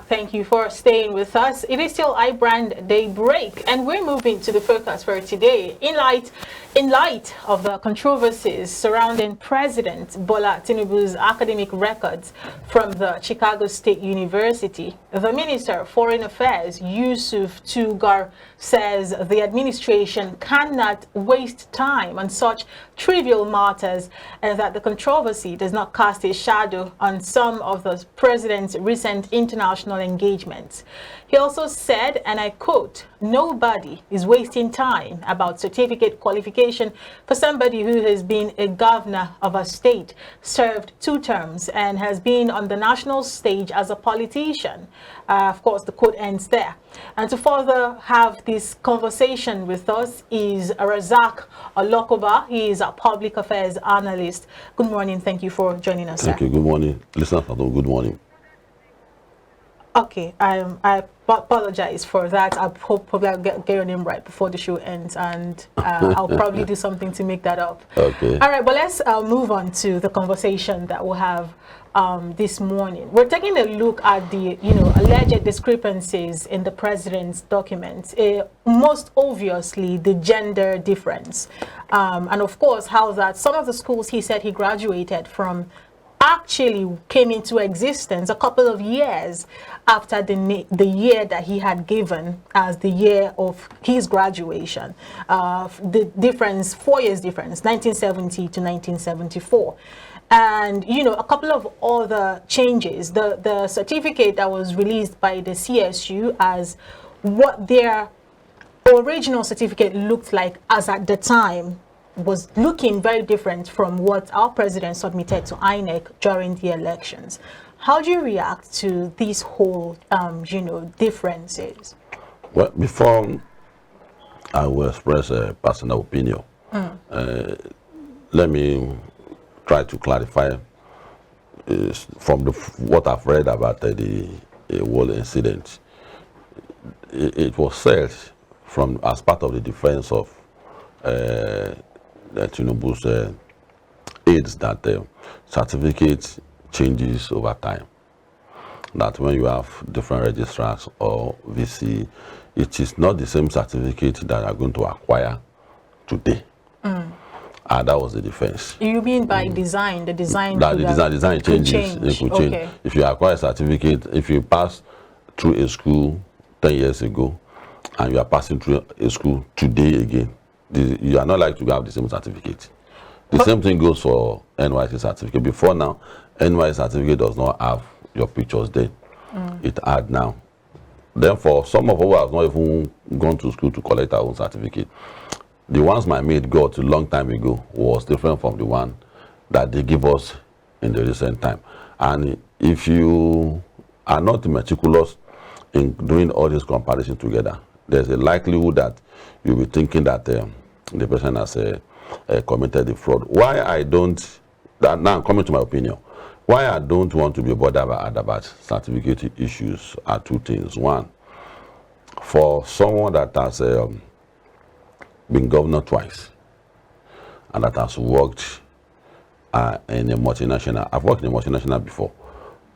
Thank you for staying with us. It is still iBrand Daybreak, and we're moving to the focus for today. In light of the controversies surrounding President Bola Tinubu's academic records from the Chicago State University, the Minister of Foreign Affairs, Yusuf Tugar, says the administration cannot waste time on such trivial matters and that the controversy does not cast a shadow on some of the president's recent international engagements. He also said, and I quote, "Nobody is wasting time about certificate qualification for somebody who has been a governor of a state, served 2 terms, and has been on the national stage as a politician." Of course, the quote ends there. And to further have this conversation with us is Razak Olokoba. He is a public affairs analyst. Good morning. Thank you for joining us. Thank you. Good morning. Listeners, good morning. Okay, I apologize for that. I hope probably I'll get your name right before the show ends, and I'll probably do something to make that up. Okay. All right, but let's move on to the conversation that we'll have this morning. We're taking a look at the, alleged discrepancies in the president's documents. Most obviously, the gender difference, and of course, how that some of the schools he said he graduated from actually came into existence a couple of years after the year that he had given as the year of his graduation. The difference, 4 years difference, 1970 to 1974. And, a couple of other changes. The certificate that was released by the CSU as what their original certificate looked like as at the time was looking very different from what our president submitted to INEC during the elections. How do you react to these whole, differences? Well, before I will express a personal opinion, let me try to clarify from what I've read about the whole incident. It was said as part of the defense of Tinubu's aides that certificate changes over time. That when you have different registrars or VC, it is not the same certificate that are going to acquire today. That was the defense. You mean by design? The design design changes. It could change. Okay. If you acquire a certificate, if you pass through a school 10 years ago, and you are passing through a school today again, you are not likely to have the same certificate. The same thing goes for NYC certificate. Before now, NYC certificate does not have your pictures there. It had now. Therefore, some of us have not even gone to school to collect our own certificate. The ones my mate got a long time ago was different from the one that they give us in the recent time. And if you are not meticulous in doing all these comparisons together, there's a likelihood that you'll be thinking that the person has committed the fraud. Why I don't, now I'm coming to my opinion, why I don't want to be bothered about certificate issues are 2 things. One, for someone that has been governor twice and that has worked in a multinational, I've worked in a multinational before,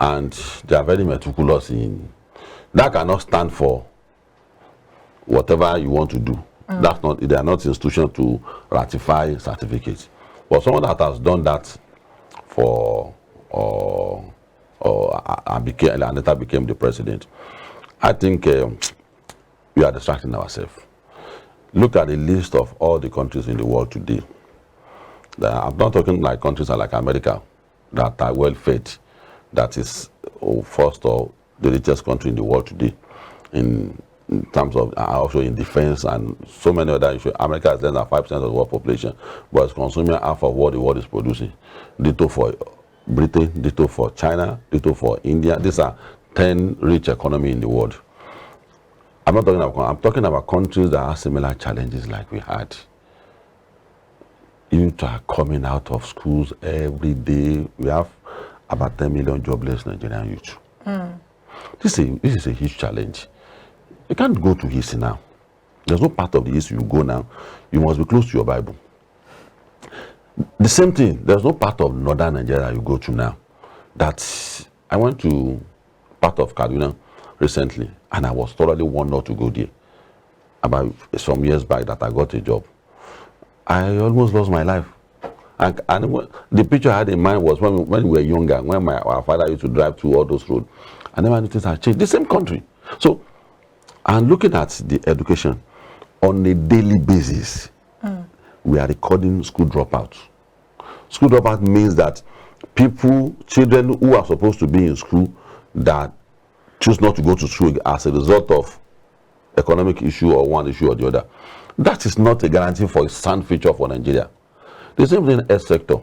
and they are very meticulous in, that cannot stand for whatever you want to do. That's not, they are not institutions to ratify certificates. But someone that has done that for Anita became the president, I think we are distracting ourselves. Look at the list of all the countries in the world today. I'm not talking like countries like America that are well fed, that is first or the richest country in the world today in terms of also in defense and so many other issues. America is less than 5% of the world population, but it's consuming half of what the world is producing. Ditto for Britain, ditto for China, ditto for India. These are 10 rich economies in the world. I'm talking about countries that have similar challenges like we had. Youth are coming out of schools every day. We have about 10 million jobless Nigerian youth. This is a huge challenge. You can't go to history now. There's no part of the history you go now. You must be close to your Bible. The same thing, there's no part of northern Nigeria you go to now. I went to part of Kaduna recently, and I was thoroughly warned not to go there. About some years back that I got a job, I almost lost my life. And the picture I had in mind was when we were younger, when our father used to drive through all those roads. And then things have changed. The same country. So, and looking at the education, on a daily basis, we are recording school dropouts. School dropout means that children who are supposed to be in school, that choose not to go to school as a result of economic issue or one issue or the other. That is not a guarantee for a sound future for Nigeria. The same thing in the health sector.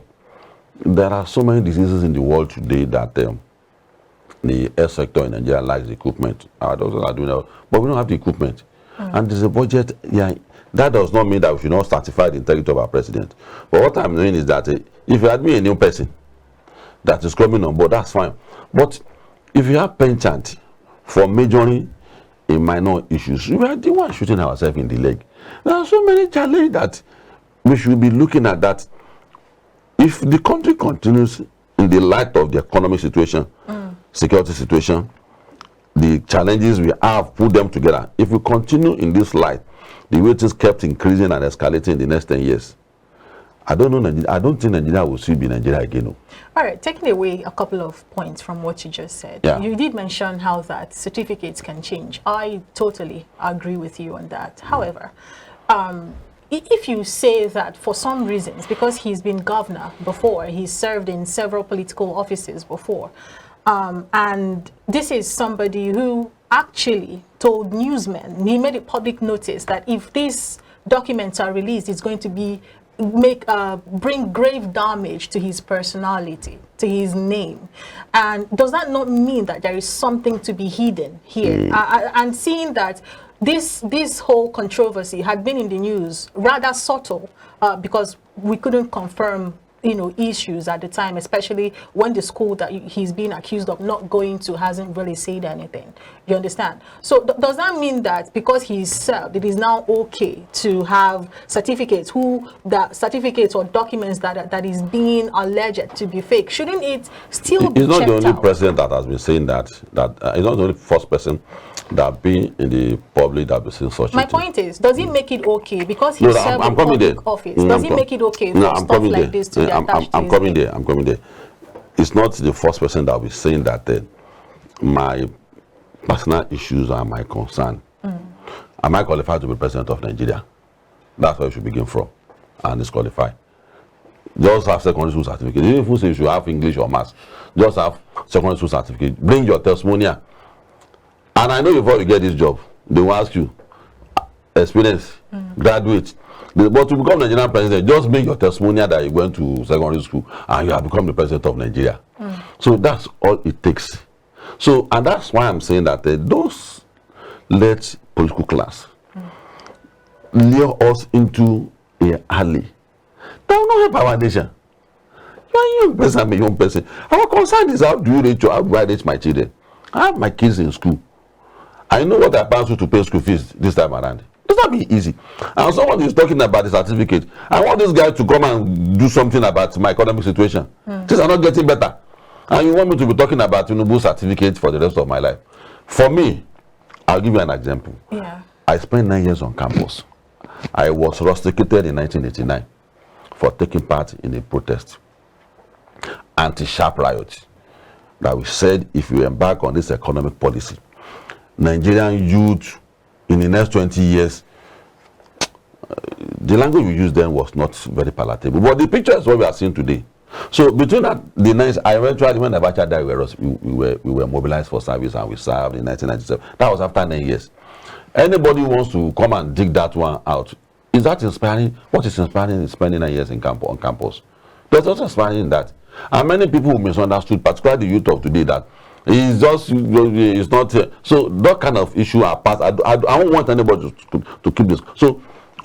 There are so many diseases in the world today that the health sector in Nigeria lacks equipment. Our doctors are doing that, but we don't have the equipment. And there's a budget. Yeah, that does not mean that we should not certify the integrity of our president. But what I'm doing is that if you admit a new person that is coming on board, that's fine. But if you have penchant for majoring in minor issues, we are the one shooting ourselves in the leg. There are so many challenges that we should be looking at. That if the country continues in the light of the economic situation, security situation, the challenges we have, put them together. If we continue in this light, the way things kept increasing and escalating in the next 10 years, I don't know. I don't think Nigeria will still be Nigeria again. No. All right, taking away a couple of points from what you just said. Yeah. You did mention how that certificates can change. I totally agree with you on that. However, if you say that for some reasons, because he's been governor before, he's served in several political offices before, and this is somebody who actually told newsmen, he made a public notice that if these documents are released, it's going to be bring grave damage to his personality, to his name. And does that not mean that there is something to be hidden here? And seeing that this whole controversy had been in the news, rather subtle, because we couldn't confirm issues at the time, especially when the school that he's being accused of not going to hasn't really said anything. You understand? So does that mean that because he's served, it is now okay to have certificates or documents that is being alleged to be fake? Shouldn't it still be checked out? He's not the only president that has been saying that. He's not the only first person that been in the public that has been saying such. My point is, does it make it okay because he served in public office? Does it make it okay for stuff like this to be attached to his name? I'm coming there. It's not the first person that will be saying that my personal issues are my concern. Am I qualified to be president of Nigeria? That's where you should begin from, and disqualify. Just have secondary school certificate. Even if you say you should have English or Maths, just have secondary school certificate. Bring your testimonial. And I know before you get this job, they will ask you, experience, graduate. But to become Nigerian president, just make your testimonial that you went to secondary school and you have become the president of Nigeria. So that's all it takes. So, and that's why I'm saying that those let political class lure us into a alley. That will not help our nation. You are a young person, I'm a young person. Our concern is how do I reach my children? I have my kids in school. I know what I pass through to pay school fees this time around. It does not be easy. And someone is talking about the certificate. I want this guy to come and do something about my economic situation. Things are not getting better. And you want me to be talking about Tinubu certificate for the rest of my life? For me, I'll give you an example. Yeah. I spent 9 years on campus. I was rusticated in 1989 for taking part in a protest, anti-sharp riot, that we said if you embark on this economic policy, Nigerian youth in the next 20 years, the language we used then was not very palatable. But the picture is what we are seeing today. So between the nights, I eventually, when Abacha died, we were mobilized for service and we served in 1997. That was after 9 years. Anybody who wants to come and dig that one out, is that inspiring? What is inspiring is spending 9 years on campus. There's also inspiring in that. And many people who misunderstood, particularly the youth of today, that it's not. So that kind of issue are past. I don't want anybody to keep this. So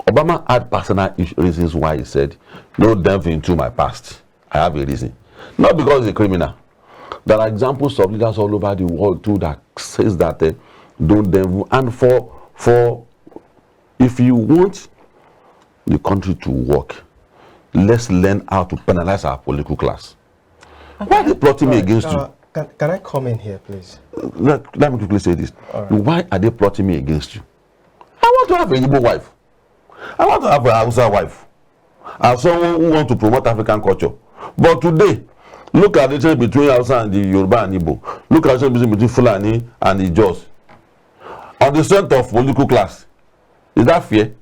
Obama had personal reasons why he said, "No delve into my past. I have a reason." Not because he's a criminal. There are examples of leaders all over the world too that says that don't delve. And for if you want the country to work, let's learn how to penalize our political class. Okay. Why are they plotting me against you? Can I come in here, please? Let me quickly say this. Right. Why are they plotting me against you? I want to have a Igbo wife. I want to have a Hausa wife. As someone who wants to promote African culture. But today, look at the difference between Hausa and the Yoruba and Igbo. Look at the difference between Fulani and the Jos. On the strength of political class. Is that fair?